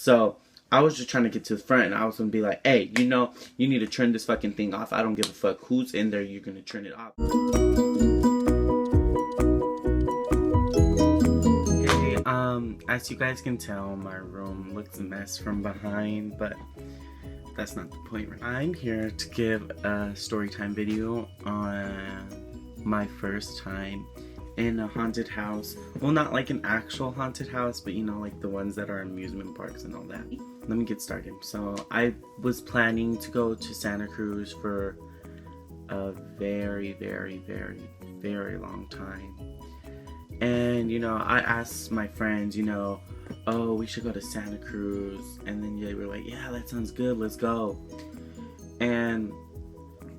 So I was just trying to get to the front, and I was gonna be like, hey, you know, you need to turn this fucking thing off. I don't give a fuck who's in there. You're gonna turn it off. Hey, as you guys can tell, my room looks a mess from behind, but that's not the point. I'm here to give a story time video on my first time in a haunted house. Well, not like an actual haunted house, but you know, like the ones that are amusement parks and all that. Let me get started. So I was planning to go to Santa Cruz for a very long time. And you know, I asked my friends, you know, oh, we should go to Santa Cruz. And then they were like, yeah, that sounds good, let's go. And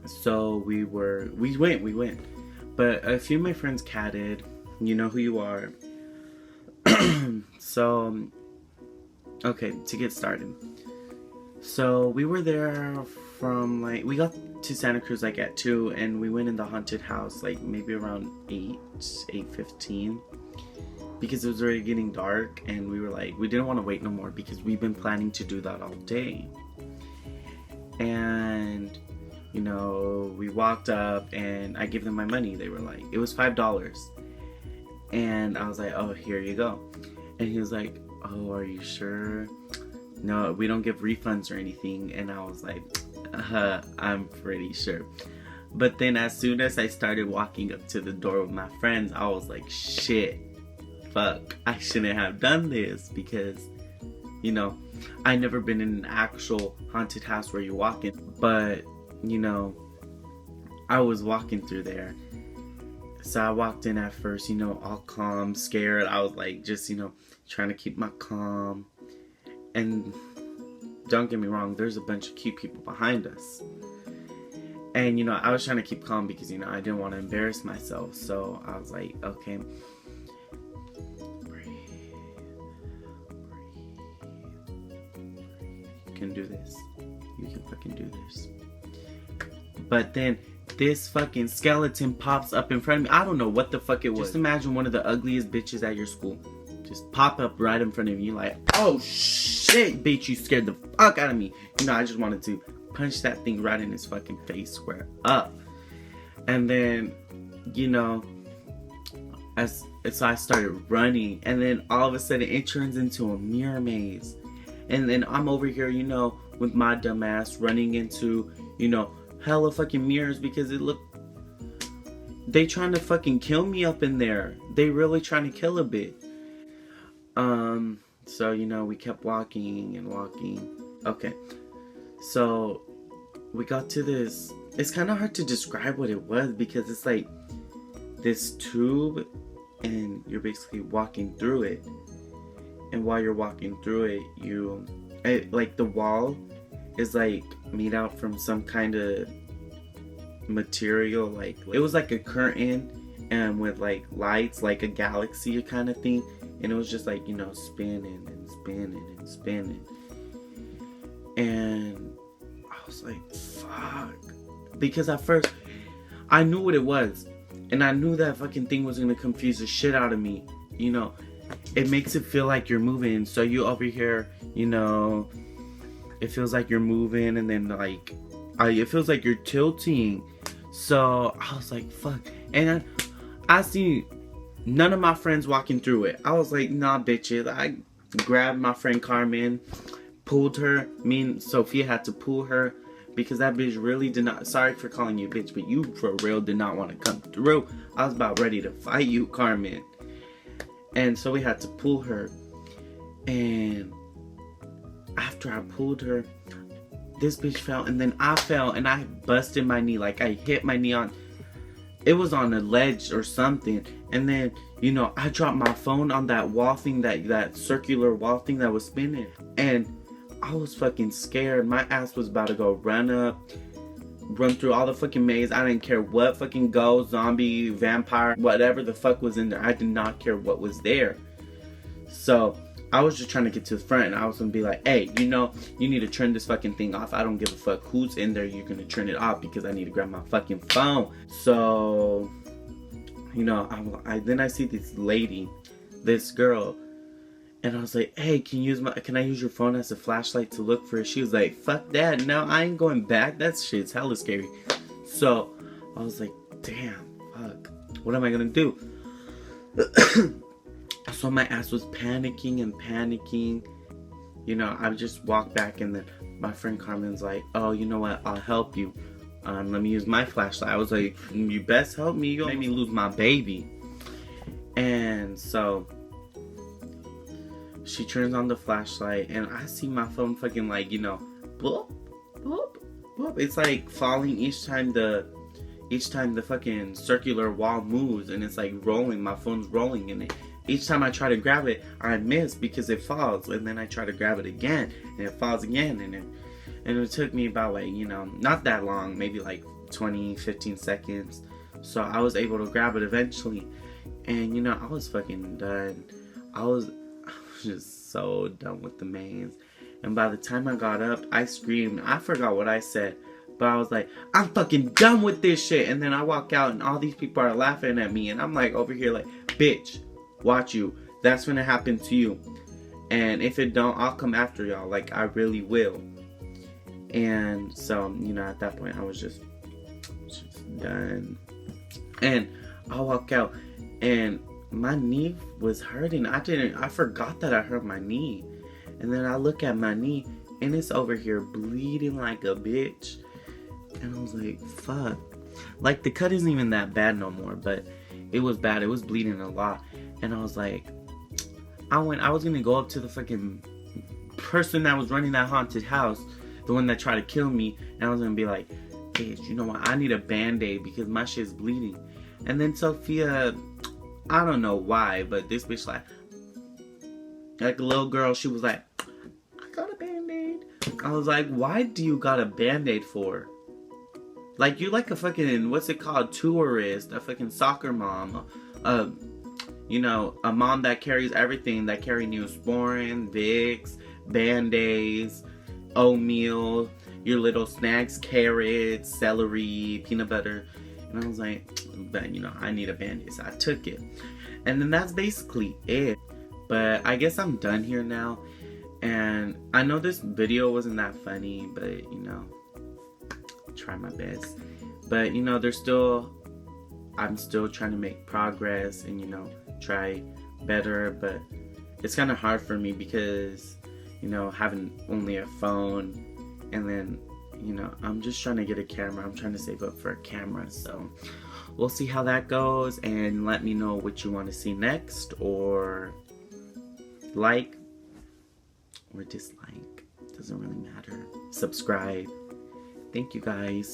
so we went. But a few of my friends catted. You know who you are. So, okay, to get started. So we were there from like, we got to Santa Cruz like at 2, and we went in the haunted house like maybe around 8:15, because it was already getting dark, and we were like, we didn't want to wait no more because we've been planning to do that all day. And you know, we walked up and I gave them my money. They were like, it was $5. And I was like, oh, here you go. And he was like, oh, are you sure? No, we don't give refunds or anything. And I was like, I'm pretty sure. But then as soon as I started walking up to the door with my friends, I was like, shit, fuck, I shouldn't have done this, because, you know, I never been in an actual haunted house where you walk in. But you know, I was walking through there. So I walked in at first, you know, all calm, scared. I was like, just, you know, trying to keep my calm. And don't get me wrong, there's a bunch of cute people behind us. And, you know, I was trying to keep calm because, you know, I didn't want to embarrass myself. So I was like, okay, breathe. You can do this. You can fucking do this. But then this fucking skeleton pops up in front of me. I don't know what the fuck it was. Just imagine one of the ugliest bitches at your school just pop up right in front of you. Like, oh shit, bitch, you scared the fuck out of me. You know, I just wanted to punch that thing right in his fucking face square up. And then, you know, so I started running, and then all of a sudden it turns into a mirror maze. And then I'm over here, you know, with my dumb ass running into, you know, hella fucking mirrors, because they trying to fucking kill me up in there. They really trying to kill a bit. So, you know, we kept walking and walking. Okay, so we got to this, it's kind of hard to describe what it was, because it's like this tube, and you're basically walking through it. And while you're walking through it, like the wall is like made out from some kind of material, like it was like a curtain, and with like lights, like a galaxy kind of thing, and it was just like, you know, spinning and spinning and spinning. And I was like, fuck, because at first I knew what it was, and I knew that fucking thing was gonna confuse the shit out of me. You know, it makes it feel like you're moving, so you over here, you know, it feels like you're moving, and then like it feels like you're tilting. So I was like, fuck. And I see none of my friends walking through it. I was like, nah, bitches. I grabbed my friend Carmen, pulled her. Me and Sophia had to pull her, because that bitch really did not, sorry for calling you a bitch, but you for real did not want to come through. I was about ready to fight you, Carmen. And so we had to pull her. And after I pulled her, this bitch fell, and then I fell, and I busted my knee. Like, I hit my knee on, it was on a ledge or something. And then, you know, I dropped my phone on that wall thing, that circular wall thing that was spinning. And I was fucking scared. My ass was about to go run through all the fucking maze. I didn't care what fucking ghost, zombie, vampire, whatever the fuck was in there. I did not care what was there. So I was just trying to get to the front, and I was gonna be like, hey, you know, you need to turn this fucking thing off. I don't give a fuck who's in there. You're gonna turn it off, because I need to grab my fucking phone. So, you know, then I see this lady, this girl, And I was like, hey, can I use your phone as a flashlight to look for it? She was like, fuck that. No, I ain't going back. That shit's hella scary. So I was like, damn, fuck. What am I gonna do? So my ass was panicking and panicking. You know, I just walked back, and then my friend Carmen's like, oh, you know what? I'll help you. Let me use my flashlight. I was like, you best help me. You made me lose my baby. And so she turns on the flashlight, and I see my phone fucking like, you know, boop, boop, boop. It's like falling each time the fucking circular wall moves, and it's like rolling. My phone's rolling, and each time I try to grab it, I miss because it falls, and then I try to grab it again, and it falls again, and it took me about like, you know, not that long, maybe like 15 seconds. So I was able to grab it eventually, and you know, I was fucking done. I was just so done with the maze. And by the time I got up, I screamed. I forgot what I said, but I was like, I'm fucking done with this shit. And then I walk out, and all these people are laughing at me, and I'm like over here like, bitch, watch you. That's gonna happen to you. And if it don't, I'll come after y'all. Like, I really will. And so, you know, at that point, I was just done. And I walk out, and my knee was hurting. I forgot that I hurt my knee. And then I look at my knee, and it's over here bleeding like a bitch. And I was like, fuck. Like, the cut isn't even that bad no more, but it was bad. It was bleeding a lot. And I was like, I was gonna go up to the fucking person that was running that haunted house, the one that tried to kill me, and I was gonna be like, bitch, you know what? I need a band-aid because my shit's bleeding. And then Sophia, I don't know why, but this bitch like a little girl, she was like, I got a band-aid. I was like, why do you got a band-aid for? Like, you're like a fucking, what's it called, tourist, a fucking soccer mom, you know, a mom that carries everything, that carry Neosporin, Vicks, Band-Aids, oatmeal, your little snacks, carrots, celery, peanut butter. And I was like, but you know, I need a Band-Aid, so I took it. And then that's basically it. But I guess I'm done here now. And I know this video wasn't that funny, but you know, try my best. But you know, I'm still trying to make progress and, you know, try better. But it's kind of hard for me because, you know, having only a phone, and then, you know, I'm just trying to get a camera. I'm trying to save up for a camera. So we'll see how that goes, and let me know what you want to see next, or like or dislike. Doesn't really matter. Subscribe. Thank you guys.